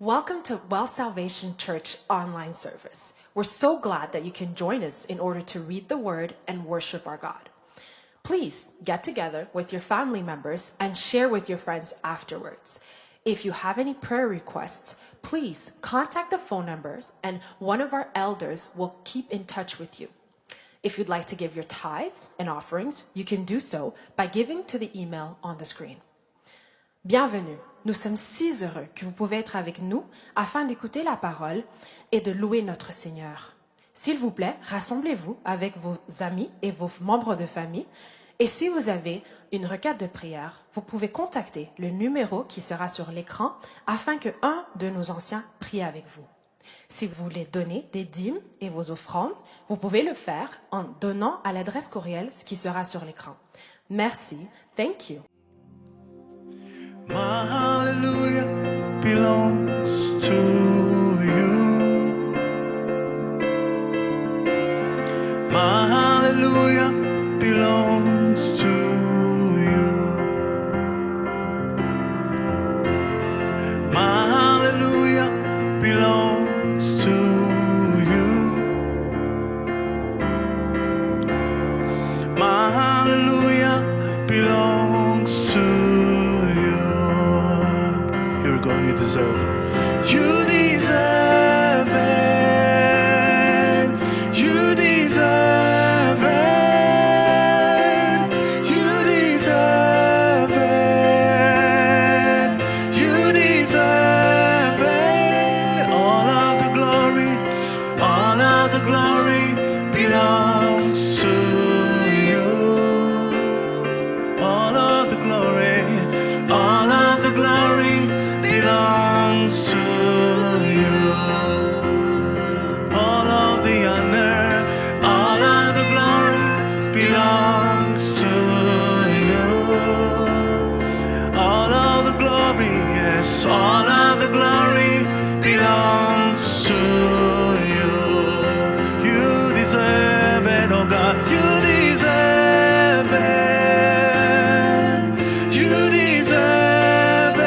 Welcome to Well Salvation Church online service. We're so glad that you can join us in order to read the Word and worship our God. Please get together with your family members and share with your friends afterwards. If you have any prayer requests, please contact the phone numbers and one of our elders will keep in touch with you. If you'd like to give your tithes and offerings, you can do so by giving to the email on the screen. Bienvenue. Nous sommes si heureux que vous pouvez être avec nous afin d'écouter la parole et de louer notre Seigneur. S'il vous plaît, rassemblez-vous avec vos amis et vos membres de famille. Et si vous avez une requête de prière, vous pouvez contacter le numéro qui sera sur l'écran afin que un de nos anciens prie avec vous. Si vous voulez donner des dîmes et vos offrandes, vous pouvez le faire en donnant à l'adresse courriel ce qui sera sur l'écran. Merci. Thank you. My hallelujah belongs to you. My hallelujah belongs to you. My hallelujah belongs to you. My hallelujah belongs to you. You deserve. You deserve it. You deserve it. You deserve it. You deserve it. All of the glory belongs to you. All of the glory belongs to you. All of the honor, all of the glory belongs to you. All of the glory, yes, all of the glory belongs to you. You deserve it, oh God, you deserve it. You deserve it.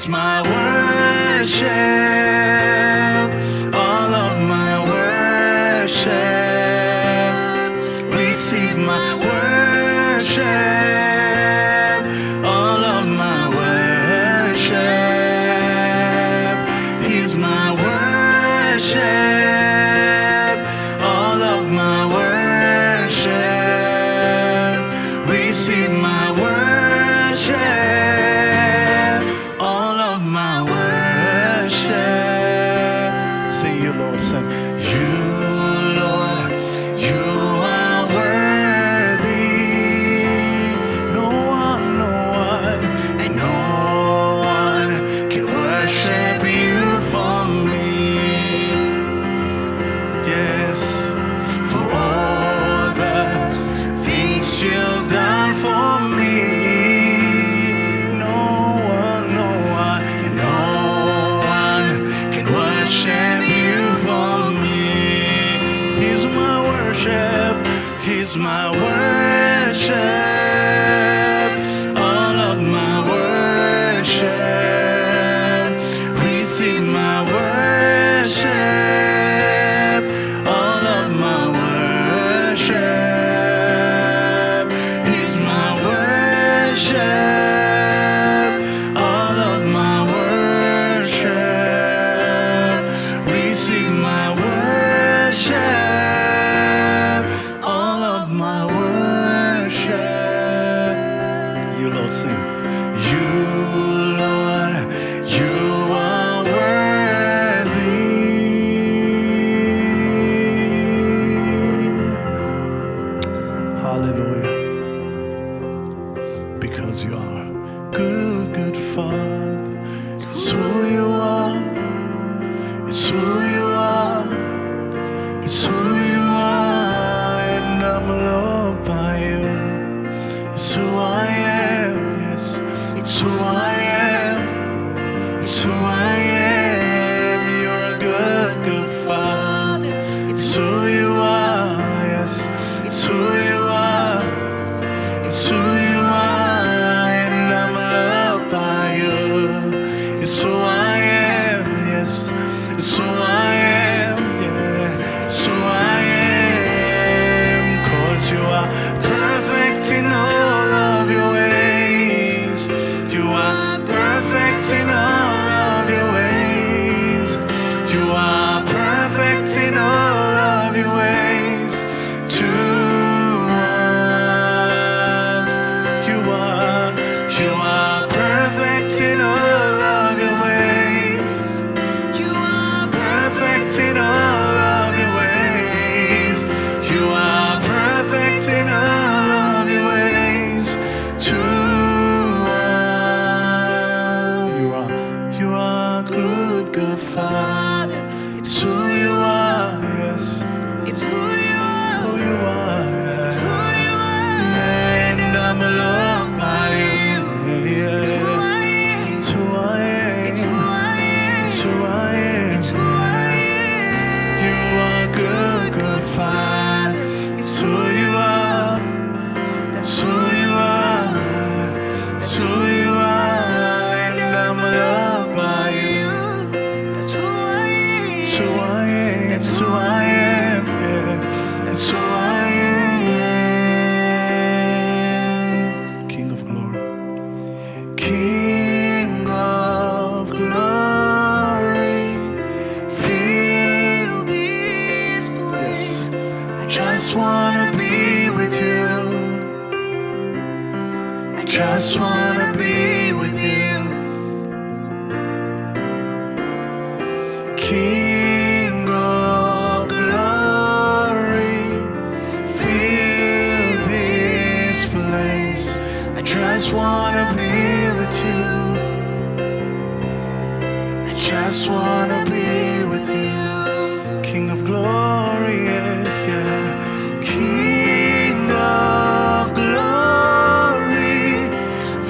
My worship, all of my worship, receive my worship, all of my worship, here's my worship, all of my worship, receive my worship. You've done for me. He's my worship, all of my worship. Receive my worship, all of my worship. He's my worship, all of my worship. Receive my worship, all of my worship. You Lord sing. You Lord, you are worthy. Hallelujah. Because you are good, good Father. It's who you are. It's who you are. It's who you are. And I'm loved by you. It's who I am. Yes, it's who I am. It's who I am. You're a good, good Father. It's who you are. Yes, it's who you are. It's who you are. And I'm loved by you. It's who I am. Yes, it's who I am. Yeah, it's who I am. 'Cause you are perfect in all of your ways. You are perfect in all of your ways. You are perfect in all of your ways to us. You are perfect in all of your ways. You are perfect in all of your ways. You are perfect in all of your ways to us. You are good, good Father. It's who you are, yes. It's who you are. Who you are. It's who you are. Yeah, and I'm loved by you. Yeah. It's who I am. It's who I am. It's who I am. It's who I am. It's who I am. You are good, good Father. It's who you are. That's who you are. That's who you are. And I'm loved by you. That's who I am. That's who I am. That's who I am. Yeah. That's who I am. King of glory. King of glory. Fill this place. I just wanna be with you. I just wanna be with you. King of glory, fill this place. I just wanna be with you. I just wanna be with you. King of glory, yes, yeah. King of glory,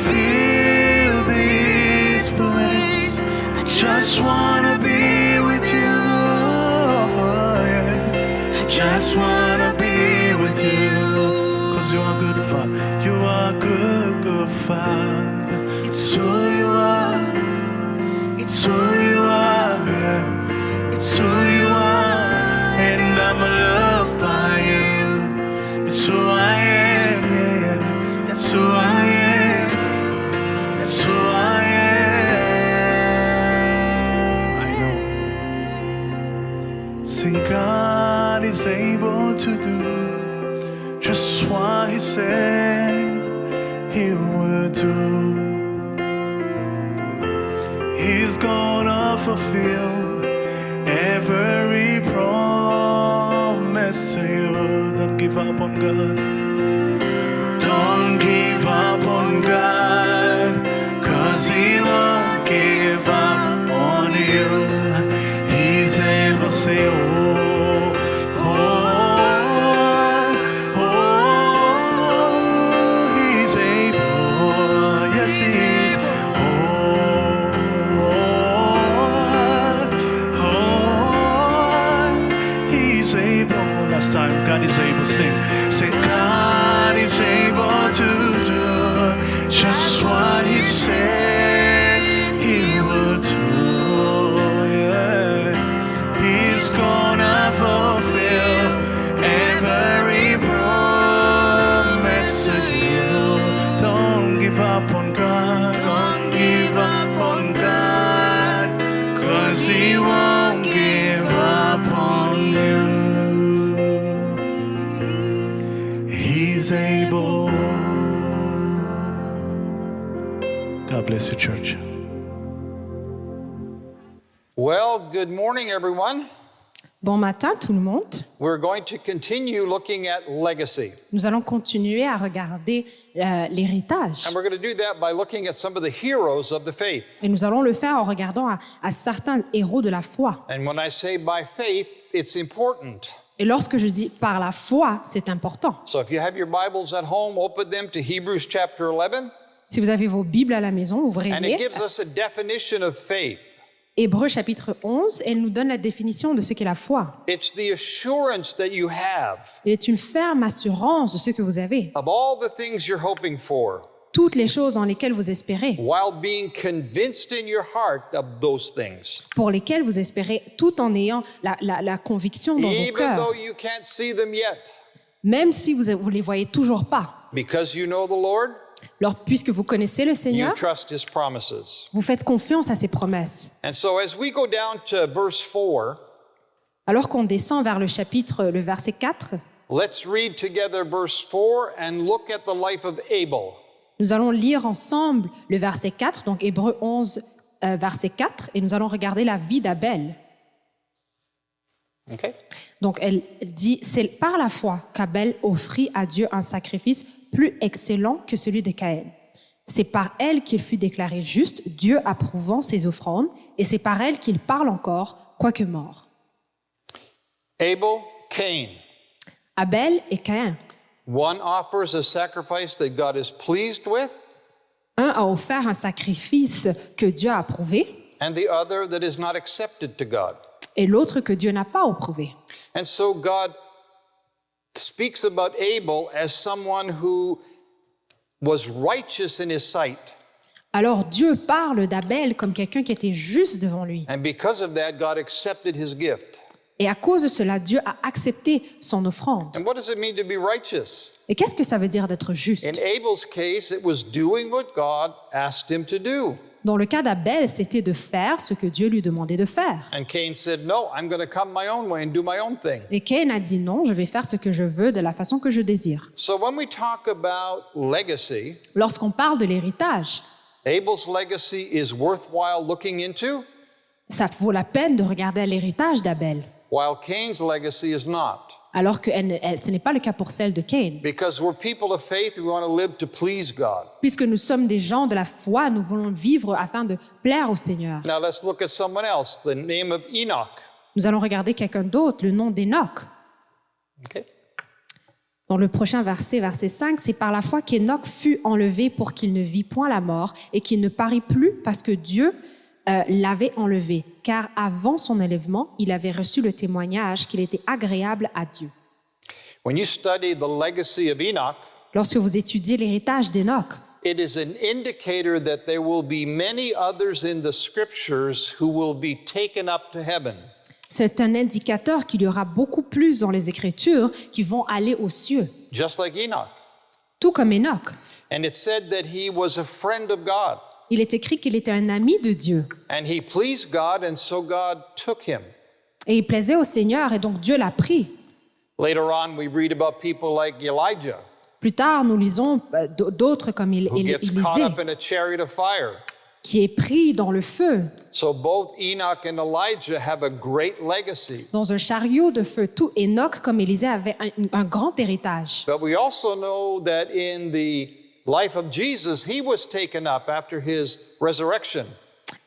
fill this place. I just wanna be with you. Yeah. I just wanna be with you. 'Cause you are good, Father. You are good, good Father. It's who you are. It's who you are. Yeah. It's who you are. And I'm loved by you. It's who I am. Yeah. That's who I am. That's who I am. I know. Sing, God is able to do just what He said He would do. He's gonna fulfill every promise to you. Don't give up on God. Don't give up on God, 'cause He won't give up on you. He's able to say, oh, oh, oh, He's able. Yes, He is. He's able. Last time, God is able. Sing, God God bless you, church. Well, good morning, everyone. Bon matin tout le monde. We're going to continue looking at legacy. Nous allons continuer à regarder l'héritage. And we're going to do that by looking at some of the heroes of the faith. Et nous allons le faire en regardant à certains héros de la foi. And when I say by faith, it's important. Et lorsque je dis par la foi, c'est important. So if you have your Bibles at home, open them to Hebrews chapter 11. Si vous avez vos Bibles à la maison, And it ouvrez-les. gives us a definition of faith. Hébreux chapitre 11, elle nous donne la définition de ce qu'est la foi. It's the assurance that you have Elle est une ferme assurance de ce que vous avez. of all the things you're hoping for, Toutes les choses en lesquelles vous espérez, while being convinced in your heart of those things. pour lesquelles vous espérez, tout en ayant la conviction dans vos Even cœurs. though you can't see them yet, Même si vous ne les voyez toujours pas. because you know the Lord, Alors, puisque vous connaissez le you Seigneur, trust His promises. vous faites confiance à ses promesses. And so as we go down to verse 4, Alors qu'on descend vers le verset 4, let's read together verse 4 and look at the life of Abel. nous allons lire ensemble le verset 4, donc Hébreux 11, verset 4, et nous allons regarder la vie d'Abel. Okay? Donc elle dit, c'est par la foi qu'Abel offrit à Dieu un sacrifice plus excellent que celui de Caïn. C'est par elle qu'il fut déclaré juste, Dieu approuvant ses offrandes, et c'est par elle qu'il parle encore, quoique mort. Abel, Cain. Abel et Caïn. One offers a sacrifice that God is pleased with, Un a offert un sacrifice que Dieu a approuvé, and the other that is not accepted to God. et l'autre que Dieu n'a pas approuvé. And so God speaks about Abel as someone who was righteous in his sight. Alors Dieu parle d'Abel comme quelqu'un qui était juste devant lui. And because of that, God accepted his gift. Et à cause de cela, Dieu a accepté son offrande. And what does it mean to be righteous? Et qu'est-ce que ça veut dire d'être juste? In Abel's case, it was doing what God asked him to do. Dans le cas d'Abel, c'était de faire ce que Dieu lui demandait de faire. And Cain said, no, I'm going to come my own way and do my own thing. Et Cain a dit non, je vais faire ce que je veux de la façon que je désire. So when we talk about legacy, Lorsqu'on parle de l'héritage, Abel's legacy is worthwhile looking into, ça vaut la peine de regarder à l'héritage d'Abel. while Cain's legacy is not. Alors que ce n'est pas le cas pour celle de Cain. Because we're people of faith, we want to live to please God. Puisque nous sommes des gens de la foi, nous voulons vivre afin de plaire au Seigneur. Now let's look at someone else, the name of Enoch. Nous allons regarder quelqu'un d'autre, le nom d'Enoch. Okay. Dans le prochain verset, verset 5, c'est par la foi qu'Enoch fut enlevé pour qu'il ne vit point la mort et qu'il ne parut plus parce que Dieu l'avait enlevé. Car avant son enlèvement, il avait reçu le témoignage qu'il était agréable à Dieu. When you study the legacy of Enoch, Lorsque vous étudiez l'héritage d'Enoch, it is an indicator that there will be many others in the scriptures who will be taken up to heaven. c'est un indicateur qu'il y aura beaucoup plus dans les Écritures qui vont aller aux cieux, Just like Enoch. tout comme Enoch. And it said that he was a friend of God. Il est écrit qu'il était un ami de Dieu And he pleased God, and so God took him. et il plaisait au Seigneur et donc Dieu l'a pris. Later on, we read about people like Elijah, Plus tard, nous lisons d'autres comme who gets caught Élisée, up in a chariot of fire. qui est pris dans le feu, So both Enoch and Elijah have a great legacy. dans un chariot de feu. Tout Enoch comme Élisée avait un grand héritage. But we also know that in the life of Jesus, he was taken up after his resurrection.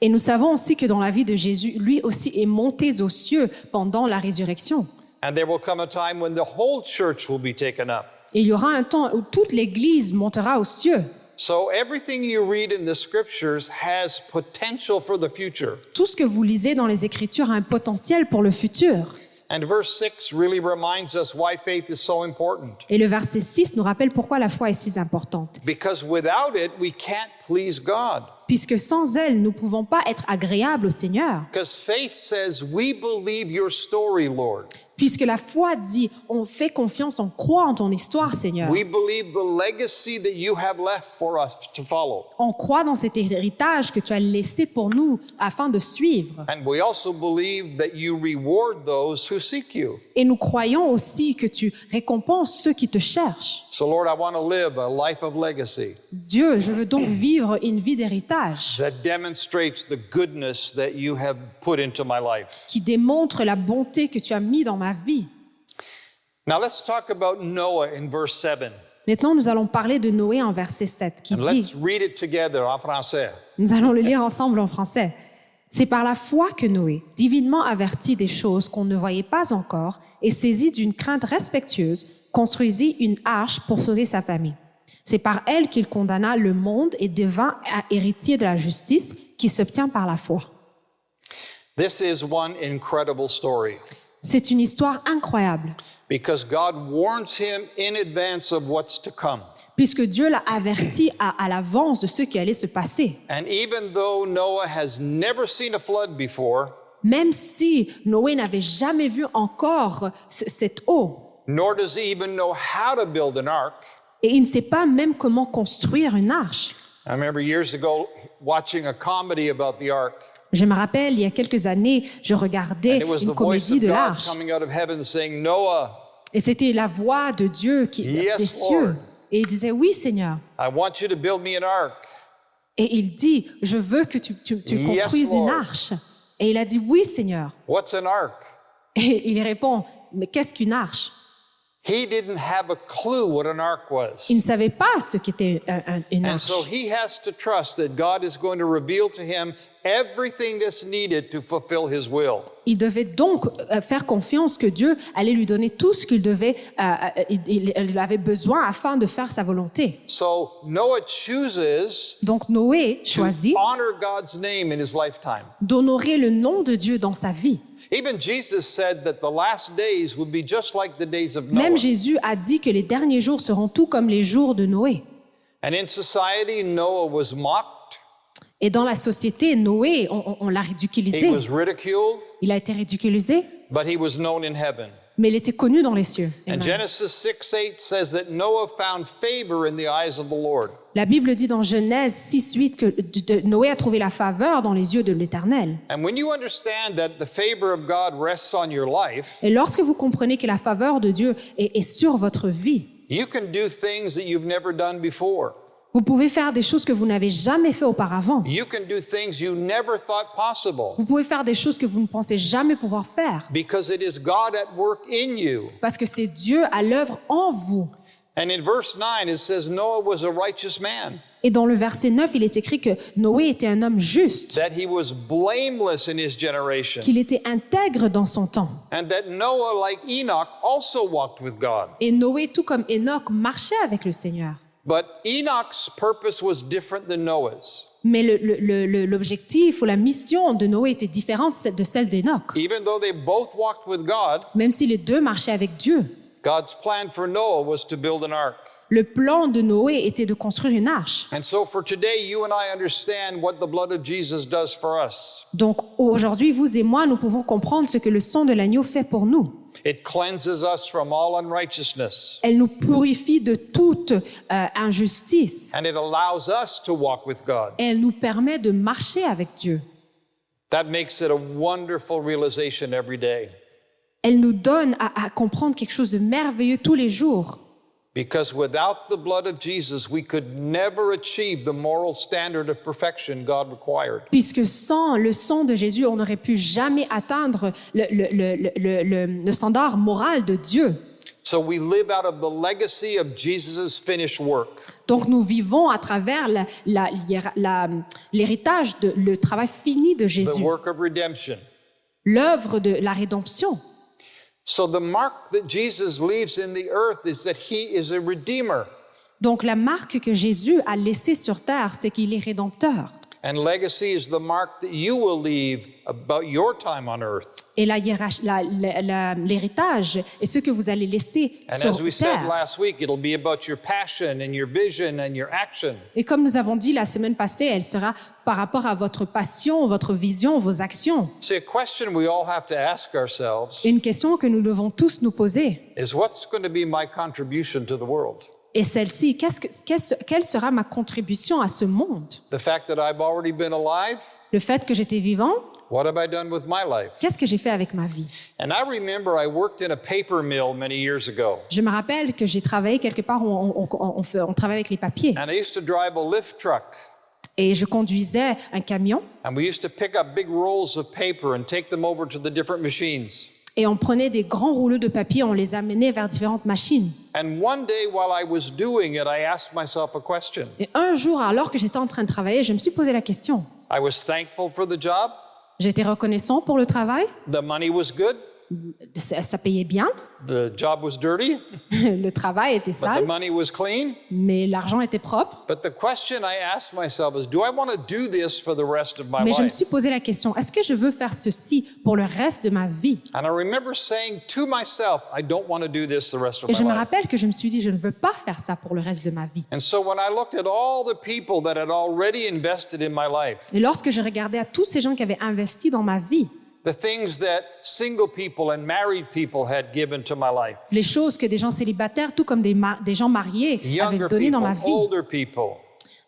Et nous savons aussi que dans la vie de Jésus, lui aussi est monté aux cieux pendant la résurrection. And there will come a time when the whole church will be taken up. Et il y aura un temps où toute l'Église montera aux cieux. So everything you read in the scriptures has potential for the future. Tout ce que vous lisez dans les Écritures a un potentiel pour le futur. And verse 6 really reminds us why faith is so important. Et le verset 6 nous rappelle pourquoi la foi est si importante. Because without it, we can't please God. Puisque sans elle, nous ne pouvons pas être agréables au Seigneur. Because faith says, we believe your story, Lord. Puisque la foi dit, on fait confiance, on croit en ton histoire, Seigneur. We believe the legacy that you have left for us to follow. On croit dans cet héritage que tu as laissé pour nous afin de suivre. And we also believe that you reward those who seek you. Et nous croyons aussi que tu récompenses ceux qui te cherchent. So So Lord, I want to live a life of legacy Dieu, je veux donc vivre une vie d'héritage that demonstrates the goodness that you have put into my life. qui démontre la bonté que tu as mis dans ma vie. Now let's talk about Noah in verse 7. Maintenant, nous allons parler de Noé en verset 7 qui And let's dit, read it together en français. nous allons le lire ensemble en français. C'est par la foi que Noé, divinement averti des choses qu'on ne voyait pas encore et saisi d'une crainte respectueuse, construisit une arche pour sauver sa famille. C'est par elle qu'il condamna le monde et devint héritier de la justice qui s'obtient par la foi. This is one incredible story C'est une histoire incroyable, because God warns him in advance of what's to come. puisque Dieu l'a averti à l'avance de ce qui allait se passer. And even though Noah has never seen a flood before, Même si Noé n'avait jamais vu encore cette eau, nor does he even know how to build an ark. et il ne sait pas même comment construire une arche. I remember years ago watching a comedy about the ark. Je me rappelle, il y a quelques années, je regardais And it was une the voice comédie of de God l'arche. coming out of heaven saying, Noah, Et c'était la voix de Dieu Yes, des cieux. Lord. Et il disait, oui Seigneur. I want you to build me an ark. Et il dit, je veux que tu Yes, construises une Lord. arche. Et il a dit, oui Seigneur. What's an ark? Et il répond, mais qu'est-ce qu'une arche? He didn't have a clue what an ark was. Il ne savait pas ce qu'était une And arche. so he has to trust that God is going to reveal to him everything that's needed to fulfill his will. Il devait donc faire confiance que Dieu allait lui donner tout ce qu'il devait, il avait besoin afin de faire sa volonté. So Noah chooses Donc Noé to choisit honor God's name in his lifetime. d'honorer le nom de Dieu dans sa vie. Even Jesus said that the last days would be just like the days of Noah. Même Jésus a dit que les derniers jours seront tout comme les jours de Noé. And in society, Noah was mocked, Et dans la société, Noé, on l'a he ridiculisé. was ridiculed, Il a été ridiculisé, but he was known in heaven. mais il était connu dans les cieux. And Amen. Genesis 6:8 says that Noah found favor in the eyes of the Lord. La Bible dit dans Genèse 6:8 que Noé a trouvé la faveur dans les yeux de l'Éternel. And when you understand that the favor of God rests on your life, Et lorsque vous comprenez que la faveur de Dieu est sur votre vie, you can do things that you've never done before. vous pouvez faire des choses que vous n'avez jamais fait auparavant. You can do things you never thought possible Vous pouvez faire des choses que vous ne pensez jamais pouvoir faire. because it is God at work in you. Parce que c'est Dieu à l'œuvre en vous. And in verse 9, it says Noah was a righteous man, Et dans le verset 9, il est écrit que Noé était un homme juste, that he was blameless in his generation, qu'il était intègre dans son temps. and that Noah, like Enoch, also walked with God. Et Noé, tout comme Enoch, marchait avec le Seigneur. But Enoch's purpose was different than Noah's. Mais l'objectif ou la mission de Noé était différente de celle d'Enoch. Even though they both walked with God, Même si les deux marchaient avec Dieu, God's plan for Noah was to build an ark. le plan de Noé était de construire une arche. And so for today, you and I understand what the blood of Jesus does for us. Donc aujourd'hui, vous et moi, nous pouvons comprendre ce que le sang de l'agneau fait pour nous. It cleanses us from all unrighteousness, Elle nous purifie de toute injustice. and it allows us to walk with God. Elle nous permet de marcher avec Dieu. That makes it a wonderful realization every day. Elle nous donne à comprendre quelque chose de merveilleux tous les jours. Because without the blood of Jesus, we could never achieve the moral standard of perfection God required. Puisque sans le sang de Jésus, on n'aurait pu jamais atteindre le standard moral de Dieu. So we live out of the legacy of Jesus' finished work. Donc nous vivons à travers l'héritage, le travail fini de The Jésus, work of redemption. l'œuvre de la rédemption. So the mark that Jesus leaves in the earth is that he is a redeemer. Donc la marque que Jésus a laissée sur terre, c'est qu'il est rédempteur. And legacy is the mark that you will leave about your time on earth. Et l'héritage est ce que vous allez laisser And sur as we said terre. last week, it'll be about your passion and your vision and your action. Et comme nous avons dit la semaine passée, elle sera par rapport à votre passion, votre vision, vos actions. See, a question we all have to ask ourselves Une question que nous devons tous nous poser, is what's going to be my contribution to the world? Et celle-ci, quelle sera ma contribution à ce monde? The fact that I've already been alive, Le fait que j'étais vivant, what have I done with my life? qu'est-ce que j'ai fait avec ma vie? And I remember I worked in a paper mill many years ago. Je me rappelle que j'ai travaillé quelque part où on travaille avec les papiers. And I used to drive a lift truck. Et je conduisais un camion And we used to pick up big rolls of paper and take them over to the different machines. et on prenait des grands rouleaux de papier, on les amenait vers différentes machines. And one day while I was doing it, I asked myself a question. Et un jour, alors que j'étais en train de travailler, je me suis posé la question. I was thankful for the job. J'étais reconnaissant pour le travail, The money was good. ça payait bien, The job was dirty, le travail était but the sale, money was clean. mais l'argent était propre. But the question I asked myself is, do I want to do this for the rest of my Mais je me life? suis posé la question, est-ce que je veux faire ceci pour le reste de ma vie? And I remember saying to myself, I don't want to do this the rest of Et my je me life. rappelle que je me suis dit, je ne veux pas faire ça pour le reste de ma vie. And so when I looked at all the people that had already invested in my life, Et lorsque je regardais à tous ces gens qui avaient investi dans ma vie, the things that single people and married people had given to my life, les choses que des gens célibataires, tout comme des gens mariés, younger avaient donné dans people, ma vie, older people,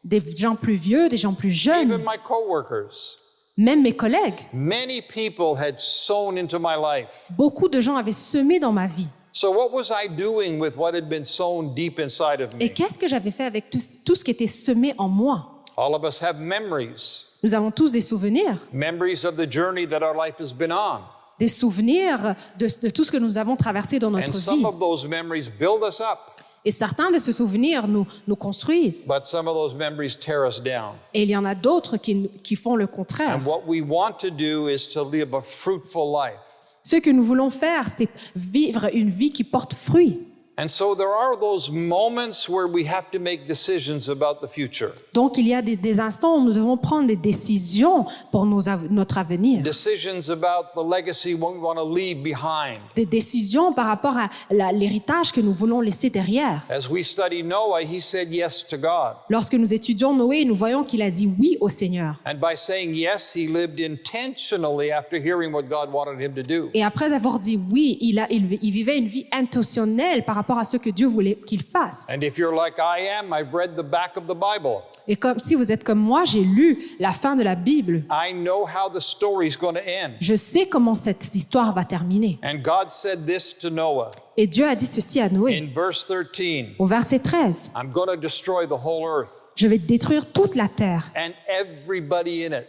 des gens plus vieux, des gens plus jeunes, even my coworkers, même mes collègues, many people had sown into my life. beaucoup de gens avaient semé dans ma vie. So what was I doing with what had been sown deep inside of Et me? qu'est-ce que j'avais fait avec tout ce qui était semé en moi? All of us have memories, Nous avons tous des souvenirs memories of the journey that our life has been on. des souvenirs de tout ce que nous avons traversé dans notre And vie. some of those memories build us up, Et certains de ces souvenirs nous construisent. but some of those memories tear us down. Et il y en a d'autres qui font le contraire. And what we want to do is to live a fruitful life. Ce que nous voulons faire, c'est vivre une vie qui porte fruit. And so there are those moments where we have to make decisions about the future. Donc, il y a des instants où nous devons prendre des décisions pour notre avenir. Decisions about the legacy we want to leave behind. Des décisions par rapport à l'héritage que nous voulons laisser derrière. As we study Noah, he said yes to God. Lorsque nous étudions Noé, nous voyons qu'il a dit oui au Seigneur. And by saying yes, he lived intentionally after hearing what God wanted him to do. Et après avoir dit oui, il vivait une vie intentionnelle par rapport à ce que Dieu voulait qu'il fasse. And if you're like I am, I've read the back of the Bible. Et comme si vous êtes comme moi, j'ai lu la fin de la Bible. I know how the story's going to end. Je sais comment cette histoire va terminer. And God said this to Noah Et Dieu a dit ceci à Noé. in verse 13. Au verset 13, I'm going to destroy the whole earth je vais détruire toute la terre and everybody in it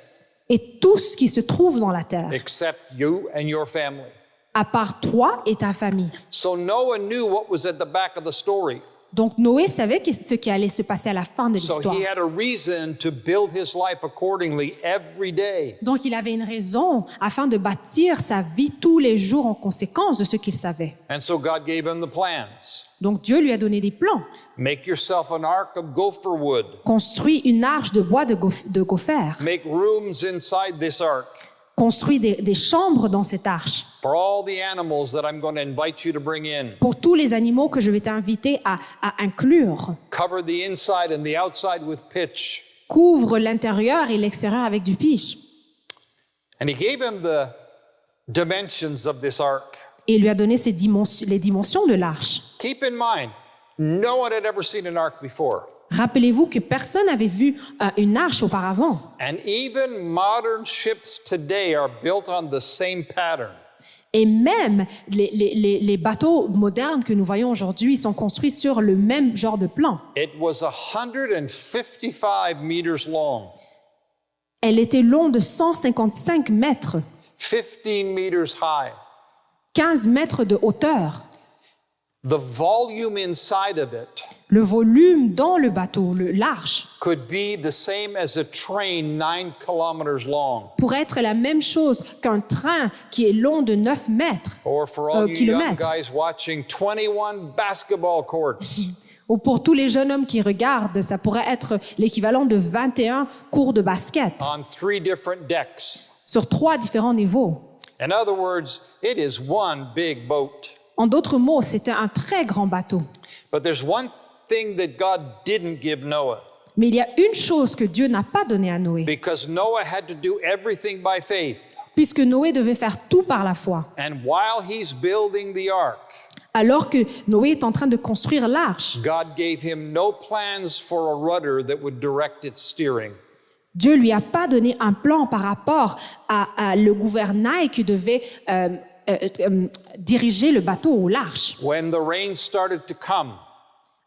et tout ce qui se trouve dans la terre, except you and your family. à part toi et ta famille. So Noah knew what was at the back of the story. Donc Noé savait ce qui allait se passer à la fin de So l'histoire. he had a reason to build his life accordingly every day. Donc il avait une raison afin de bâtir sa vie tous les jours en conséquence de ce qu'il savait. And so God gave him the plans. Donc Dieu lui a donné des plans. Make yourself an ark of gopher wood. Construis une arche de bois de gopher. Make rooms inside this ark Construis des chambres dans cette arche for all the animals that I'm going to invite you to bring in. pour tous les animaux que je vais t'inviter à inclure. Cover the inside and the outside with pitch. Couvre l'intérieur et l'extérieur avec du pitch. And he gave him the dimensions of this ark. Et il lui a donné les dimensions de l'arche. Keep in mind, no one had ever seen an ark before. Rappelez-vous que personne n'avait vu une arche auparavant. And even modern ships today are built on the same pattern. Et même les bateaux modernes que nous voyons aujourd'hui sont construits sur le même genre de plan. It was 155 meters long, Elle était longue de 155 mètres, 15 meters high. 15 mètres de hauteur. The volume inside of it Le volume dans le bateau, l'arche, could be the same as a train 9 kilometers long. pourrait être la même chose qu'un train qui est long de 9 mètres. Or for all you young Kilomètres. guys watching, 21 basketball courts. Ou pour tous les jeunes hommes qui regardent, ça pourrait être l'équivalent de 21 cours de basket On 3 different decks. sur 3 différents niveaux. In other words, it is one big boat. En d'autres mots, c'était un très grand bateau. But there's one thing that God didn't give Noah, Mais il y a une chose que Dieu n'a pas donnée à Noé, because Noah had to do everything by faith. puisque Noé devait faire tout par la foi. And while he's building the ark, Alors que Noé est en train de construire l'arche, God gave him no plans for a rudder that would direct its steering. Dieu lui a pas donné un plan par rapport à le gouvernail qui devait diriger le bateau ou l'arche. When the rain started to come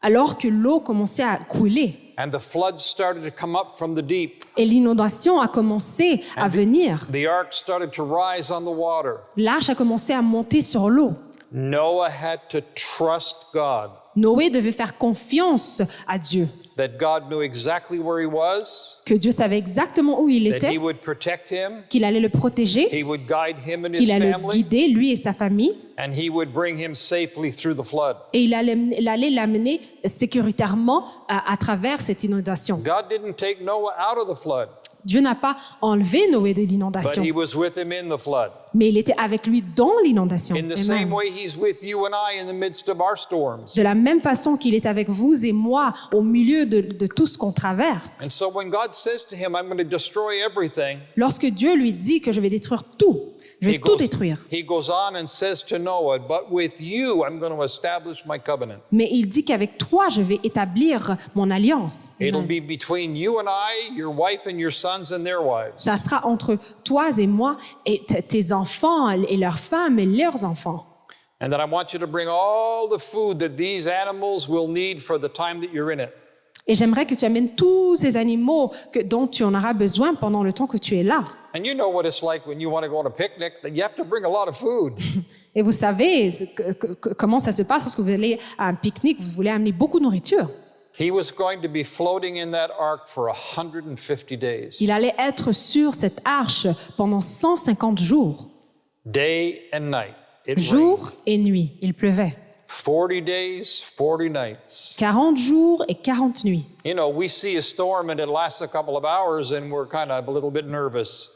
Alors que l'eau commençait à couler and the floods started to come up from the deep, et l'inondation a commencé à venir, the ark started to rise on the water. l'arche a commencé à monter sur l'eau. Noah had to trust God, Noé devait faire confiance à Dieu, that God knew exactly where he was, que Dieu savait exactement où il that he était, would protect him, qu'il allait le protéger, he would guide him and his qu'il allait le family, guider, lui et sa famille, and he would bring him safely through the flood. et il allait l'amener sécuritairement à travers cette inondation. God didn't take Noah out of the flood, Dieu n'a pas enlevé Noé de but l'inondation, he was with him in the flood. mais il était avec lui dans l'inondation. In the Amen. same way, he's with you and I in the midst of our storms. De la même façon qu'il est avec vous et moi au milieu de tout ce qu'on traverse. And so when God says to him, I'm going to destroy everything, Lorsque Dieu lui dit que je vais détruire tout, je vais tout détruire. he goes on and says to Noah, but with you I'm going to establish my covenant. Mais il dit qu'avec toi, je vais établir mon alliance. It'll be between you and I, your wife and your sons and their wives. Ça sera entre toi et moi et tes enfants et leurs femmes et leurs enfants. And that I want you to bring all the food that these animals will need for the time that you're in it. Et j'aimerais que tu amènes tous ces animaux dont tu en auras besoin pendant le temps que tu es là. And you know what it's like when you want to go on a picnic, that you have to bring a lot of food. Et vous savez comment ça se passe lorsque vous allez à un pique-nique, vous voulez amener beaucoup de nourriture. He was going to be floating in that ark for 150 days. Il allait être sur cette arche pendant 150 jours, Day and night. It jour rained. et nuit. Il pleuvait. 40 days, 40 nights. 40 jours et 40 nuits. You know, we see a storm and it lasts a couple of hours and we're kind of a little bit nervous.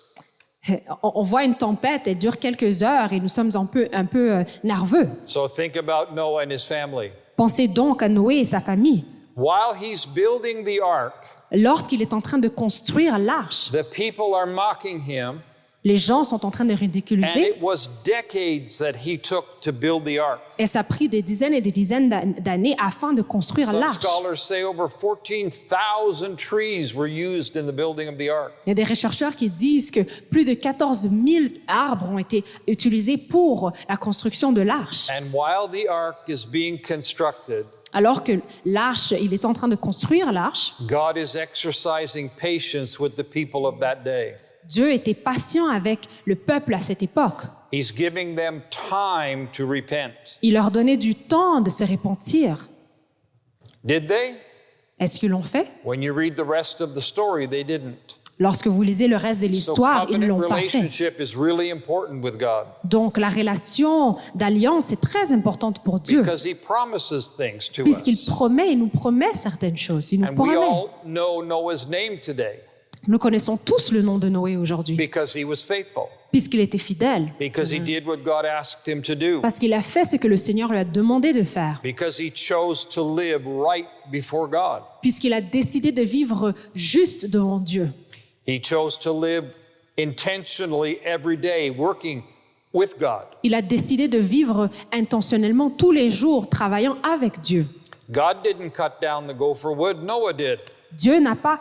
On voit une tempête, elle dure quelques heures et nous sommes un peu nerveux. So think about Noah and his family. Pensez donc à Noé et sa famille. While he's building the ark, Lorsqu'il est en train de construire l'arche, the people are mocking him, les gens sont en train de and ridiculiser it was decades that he took to build the ark. et ça a pris des dizaines et des dizaines d'années afin de construire Some l'arche. scholars say over 14,000 trees were used in the building of the ark. Il y a des chercheurs qui disent que plus de 14 000 arbres ont été utilisés pour la construction de l'arche. And while the ark is being constructed, Alors que l'arche, il est en train de construire l'arche, God is exercising patience with the people of that day. Dieu était patient avec le peuple à cette époque. He's giving them time to repent. Il leur donnait du temps de se repentir. Did they? Est-ce qu'ils l'ont fait? When you read the rest of the story, they didn't. Lorsque vous lisez le reste de So l'histoire, ils ne covenant l'ont pas fait. relationship is really important with God Donc la relation d'alliance est très importante pour Dieu, because He promises things to puisqu'il us. il nous promet certaines choses. Il nous And we promet. all know Noah's name today Nous connaissons tous le nom de Noé aujourd'hui, because he was faithful, puisqu'il était fidèle, because he did what God asked him to do, parce qu'il a fait ce que le Seigneur lui a demandé de faire, because he chose to live right before God. puisqu'il a décidé de vivre juste devant Dieu. He chose to live intentionally every day, working with God. Il a décidé de vivre intentionnellement tous les jours, travaillant avec Dieu. God didn't cut down the gopher wood, Noah did. Dieu n'a pas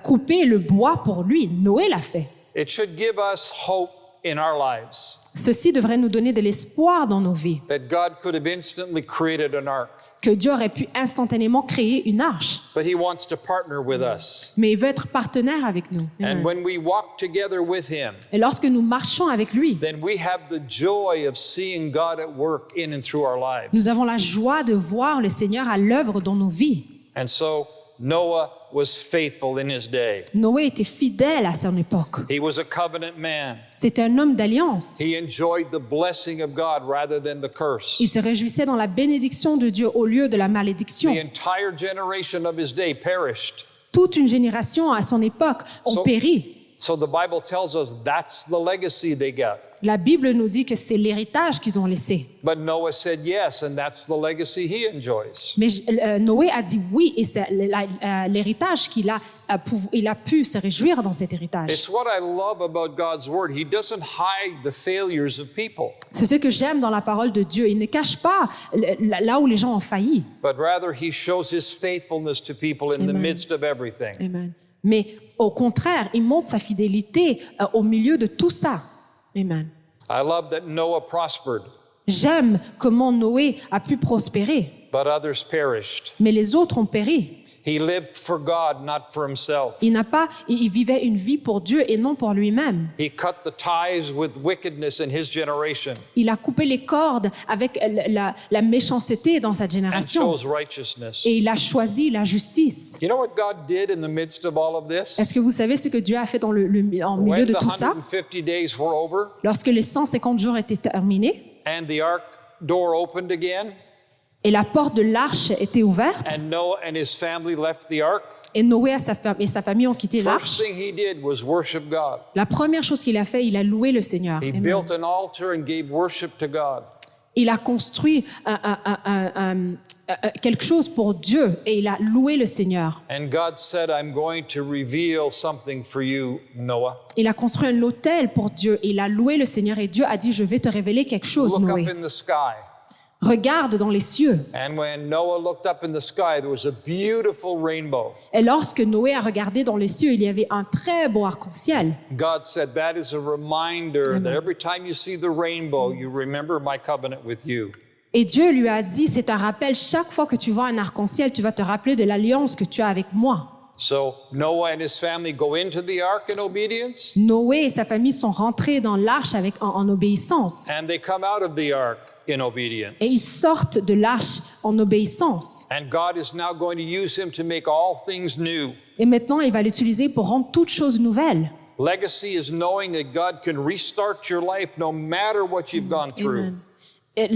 coupé le bois pour lui, Noé l'a fait. It should give us hope in our lives Ceci devrait nous donner de l'espoir dans nos vies, that God could have instantly created an ark, que Dieu aurait pu instantanément créer une arche, but he wants to partner with us. mais il veut être partenaire avec nous. And when we walk together with him, Et lorsque nous marchons avec lui, then we have the joy of seeing God at work in and through our lives. nous avons la joie de voir le Seigneur à l'œuvre dans nos vies. And so Noah was faithful in his day. Noé était fidèle à son époque. He was a covenant man. C'était un homme d'alliance. He enjoyed the blessing of God rather than the curse. Il se réjouissait dans la bénédiction de Dieu au lieu de la malédiction. The entire generation of his day perished. Toute une génération à son époque ont péri. So the Bible tells us that's the legacy they got. La Bible nous dit que c'est l'héritage qu'ils ont laissé. But Noah said yes, and that's the legacy he enjoys. Mais Noé a dit oui, et c'est l'héritage il a pu se réjouir dans cet héritage. It's what I love about God's word. He doesn't hide the failures of people, C'est ce que j'aime dans la parole de Dieu. Il ne cache pas là où les gens ont failli. but rather he shows his faithfulness to people in the Amen. midst of everything. Amen. Mais au contraire, il montre sa fidélité au milieu de tout ça. Amen. I love that Noah prospered, J'aime comment Noé a pu prospérer, but others perished. mais les autres ont péri. He lived for God, not for himself. Il vivait une vie pour Dieu et non pour lui-même. He cut the ties with wickedness in his generation Il a coupé les cordes avec la méchanceté dans sa and génération. chose righteousness. Et il a choisi la justice. You know what God did in the midst of all of this? Est-ce que vous savez ce que Dieu a fait en milieu When de the tout ça? 150 days were over Lorsque les 150 jours étaient terminés and the ark door opened again, et la porte de l'arche était ouverte and Noah and his family left the ark, et Noé et sa famille ont quitté first l'arche, thing he did was worship God. la première chose qu'il a fait, il a loué le Seigneur. He Amen. built an altar and gave worship to God. Il a construit quelque chose pour Dieu et il a loué le Seigneur. And God said, I'm going to reveal something for you, Noah. Il a construit un autel pour Dieu et il a loué le Seigneur et Dieu a dit, je vais te révéler quelque chose, Look Noé. up in the sky. Regarde dans les cieux. And when Noah looked up in the sky, there was a beautiful rainbow. Et lorsque Noé a regardé dans les cieux, il y avait un très beau arc-en-ciel. God said, that is a reminder that every time you see the rainbow, you remember my covenant with you. Et Dieu lui a dit, c'est un rappel, chaque fois que tu vois un arc-en-ciel, tu vas te rappeler de l'alliance que tu as avec moi. So Noah and his family go into the ark in obedience, Noé et sa famille sont rentrés dans l'arche en obéissance. and they come out of the ark in obedience. Et ils sortent de l'arche en obéissance. And God is now going to use him to make all things new. Et maintenant, il va l'utiliser pour rendre toutes choses nouvelles. Legacy is knowing that God can restart your life no matter what you've gone through. Amen. Et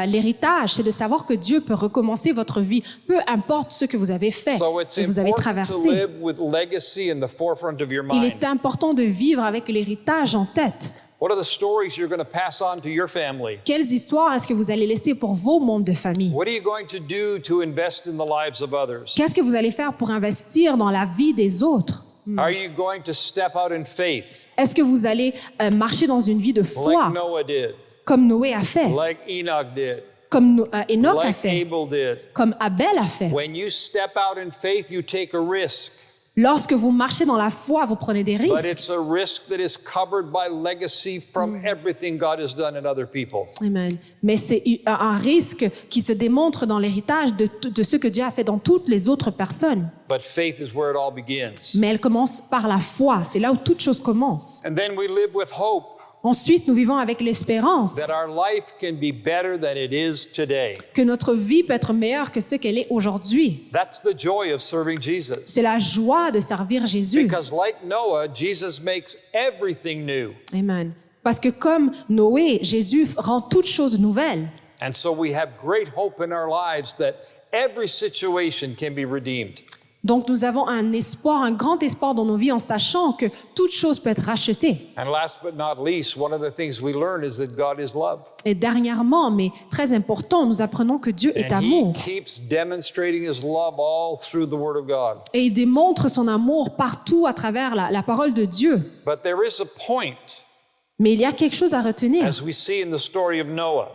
l'héritage, c'est de savoir que Dieu peut recommencer votre vie, peu importe ce que vous avez fait, So it's que vous avez important to traversé. live with legacy in the forefront of your Il mind. est important de vivre avec l'héritage en tête. What are the stories you're going to pass on to your family? Quelles histoires est-ce que vous allez laisser pour vos membres de famille? What are you going to do to invest in the lives of others? Qu'est-ce que vous allez faire pour investir dans la vie des autres? Are you going to step out in faith Est-ce que vous allez marcher dans une vie de foi, like Noah did, comme Noé a fait, like Enoch did, comme Enoch a like fait, Abel did? comme Abel a fait? When you step out in faith, you take a risk, Lorsque vous marchez dans la foi, vous prenez des but risques. it's a risk that is covered by legacy from everything God has done in other people. Amen. Mais c'est un risque qui se démontre dans l'héritage de ce que Dieu a fait dans toutes les autres personnes. But faith is where it all begins. Mais elle commence par la foi. C'est là où toute chose commence. And then we live with hope Ensuite, nous vivons avec l'espérance that our life can be better than it is today. que notre vie peut être meilleure que ce qu'elle est aujourd'hui. That's the joy of serving Jesus. C'est la joie de servir Jésus. Because like Noah, Jesus makes everything new. Amen. Parce que comme Noé, Jésus rend toutes choses nouvelles. And so we have great hope in our lives that every situation can be redeemed. Donc nous avons un espoir, un grand espoir dans nos vies en sachant que toute chose peut être rachetée. And last but not least, one of the things we learn is that God is love. Et dernièrement, mais très important, nous apprenons que Dieu est And He amour. keeps demonstrating His love all through the Word of God. Et il démontre son amour partout à travers la parole de Dieu. But there is a point, Mais il y a quelque chose à retenir. as we see in the story of Noah,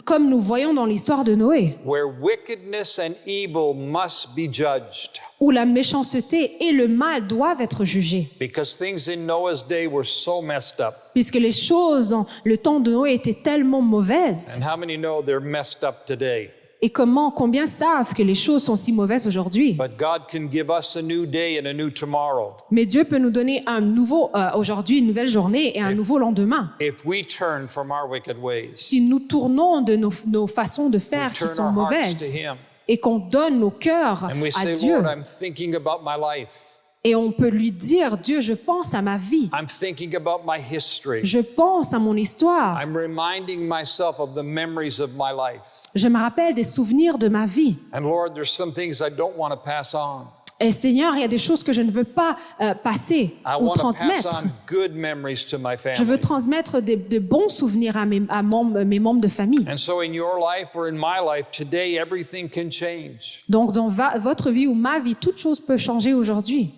Comme nous voyons dans l'histoire de Noé, where wickedness and evil must be judged. où la méchanceté et le mal doivent être jugés. Because things in Noah's day were so messed up. Puisque les choses dans le temps de Noé étaient tellement mauvaises. And how many know they're messed up today? Et combien savent que les choses sont si mauvaises aujourd'hui? But God can give us a new day and a new tomorrow Mais Dieu peut nous donner un nouveau aujourd'hui, une nouvelle journée et un nouveau lendemain. if we turn from our wicked ways. Si nous tournons de nos façons de faire We qui turn sont our hearts to mauvaises Him. et qu'on donne nos cœurs And we à say, Dieu. Lord, I'm thinking about my life. Et on peut lui dire, Dieu, je pense à ma vie. I'm thinking about my history. Je pense à mon histoire. I'm reminding myself of the memories of my life. Je me rappelle des souvenirs de ma vie. And Lord, there's some things I don't want to pass on. Et Seigneur, il y a des choses que je ne veux pas passer I ou want to pass transmettre. on good memories to my Je veux family. transmettre de bons souvenirs à mes membres de famille. And so in your life or in my life today, everything can change. Donc, dans votre vie ou ma vie, toute chose peut changer aujourd'hui.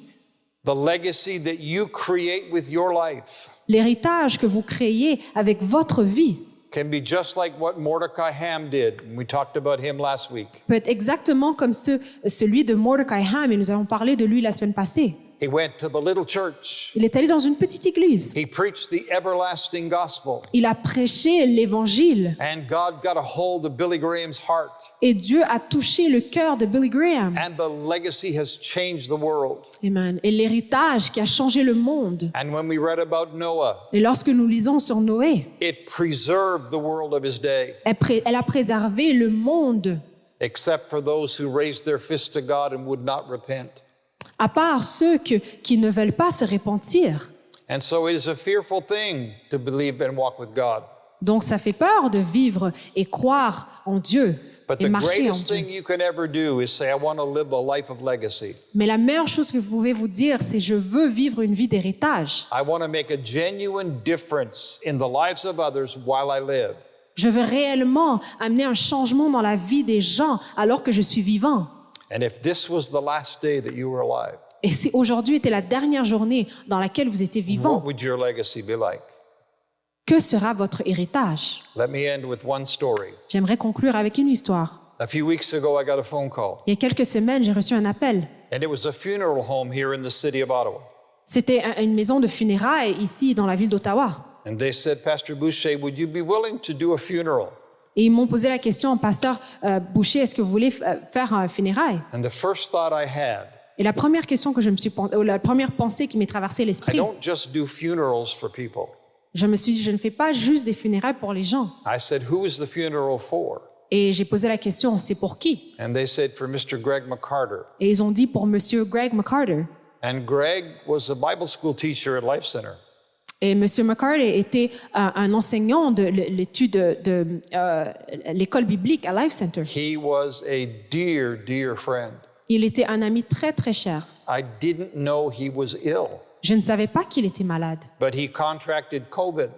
The legacy that you create with your life L'héritage que vous créez avec votre vie can be just like what Mordecai Ham did. We talked about him last week. peut être exactement comme celui de Mordecai Ham, et nous avons parlé de lui la semaine passée. He went to the little church. Il est allé dans une petite église. He preached the everlasting gospel. Il a prêché l'évangile And God got a hold of Billy Graham's heart. et Dieu a touché le cœur de Billy Graham. And the legacy has changed the world. Amen. Et l'héritage qui a changé le monde. And when we read about Noah, Et lorsque nous lisons sur Noé, it preserved the world of his day, elle a préservé le monde, except for those who raised their fists to God and would not repent. à part ceux qui ne veulent pas se repentir. And so it is a fearful thing to believe and walk with God. Donc ça fait peur de vivre et croire en Dieu But et the marcher en greatest Dieu. thing you can ever do is say, I want to live a life of legacy. Mais la meilleure chose que vous pouvez vous dire, c'est je veux vivre une vie d'héritage. I want to make a genuine difference in the lives of others while I live. Je veux réellement amener un changement dans la vie des gens alors que je suis vivant. And if this was the last day that you were alive, Et si aujourd'hui était la dernière journée dans laquelle vous étiez vivant, what would your legacy be like? que sera votre héritage? Let me end with one story. J'aimerais conclure avec une histoire. A few weeks ago, I got a phone call, Il y a quelques semaines, j'ai reçu un appel. and it was a funeral home here in the city of Ottawa. C'était une maison de funérailles ici dans la ville d'Ottawa. And they said, Pastor Boucher, would you be willing to do a funeral? Et ils m'ont posé la question, Pasteur Boucher, est-ce que vous voulez faire un funérail? And the first thought I had, Et la première question que la première pensée qui m'est traversée I l'esprit, don't just do funerals for people. je me suis dit, je ne fais pas juste des funérailles pour les gens. I said, who is the funeral for? Et j'ai posé la question, c'est pour qui? And they said, for Mr. Greg McCarter. Et ils ont dit pour Monsieur Greg McCarter. And Greg was a Bible school teacher at Life Center. Et Monsieur McCarter était un enseignant de l'étude de l'école biblique à Life Center. He was a dear, dear friend. Il était un ami très très cher. I didn't know he was ill, Je ne savais pas qu'il était malade, but he contracted COVID.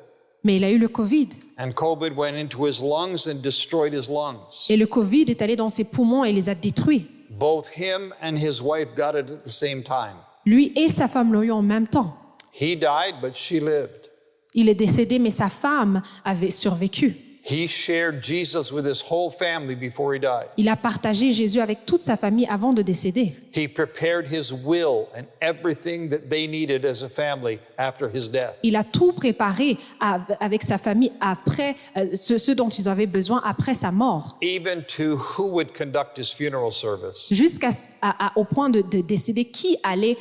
mais il a eu le Covid. And COVID went into his lungs and destroyed his lungs. Et le Covid est allé dans ses poumons et les a détruits. Both him and his wife got it at the same time. Lui et sa femme l'ont eu en même temps. He died, but she lived. Il est décédé, mais sa femme avait survécu. He shared Jesus with his whole family before he died. Il a partagé Jésus avec toute sa famille avant de décéder. He prepared his will and everything that they needed as a family after his death. Il a tout préparé avec sa famille après ce dont ils avaient besoin après sa mort, Even to who would conduct his funeral service. au point de décider qui allait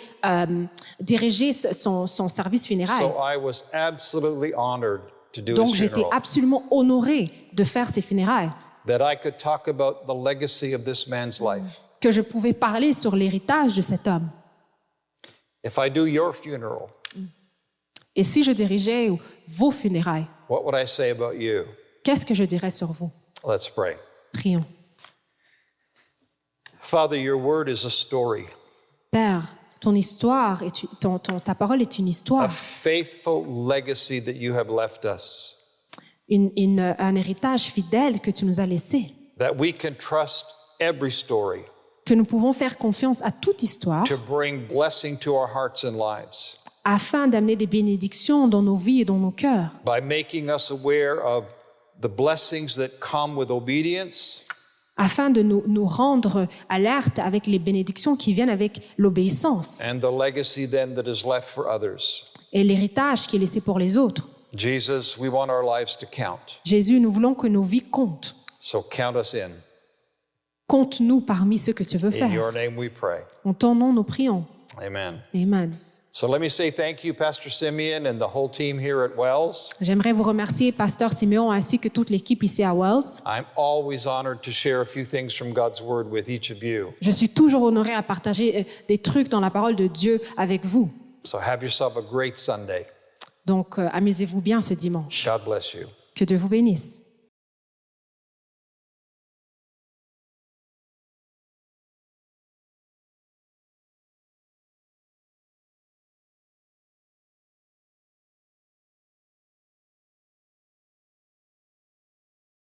diriger son service funéraire. So I was absolutely honored to do Donc his j'étais funeral. absolument honorée de faire ses funérailles, That I could talk about the legacy of this man's life. que je pouvais parler sur l'héritage de cet homme. If I do your funeral, Et si je dirigeais vos funérailles, what would I say about you? qu'est-ce que je dirais sur vous? Let's pray. Prions. Father, your word is a story, Père, ton histoire, ta parole est une a histoire, faithful legacy that you have left us, un héritage fidèle que tu nous as laissé, that we can trust every story que nous pouvons faire confiance à toute histoire to bring blessing to our hearts and lives afin d'amener des bénédictions dans nos vies et dans nos cœurs, by making us aware of the blessings that come with obedience afin de nous rendre alertes avec les bénédictions qui viennent avec l'obéissance and the legacy then that is left for others. et l'héritage qui est laissé pour les autres. Jesus, we want our lives to count. Jésus, nous voulons que nos vies comptent. So count us in. Compte-nous parmi ceux que tu veux In your faire. name we pray. En ton nom, nous prions. Amen. Amen. So let me say thank you, Pastor Simeon and the whole team here at Wells. J'aimerais vous remercier, Pasteur Siméon, ainsi que toute l'équipe ici à Wells. I'm always honored to share a few things from God's Word with each of you. Je suis toujours honorée à partager des trucs dans la parole de Dieu avec vous. So have yourself a great Sunday. Donc, amusez-vous bien ce dimanche. God bless you. Que Dieu vous bénisse.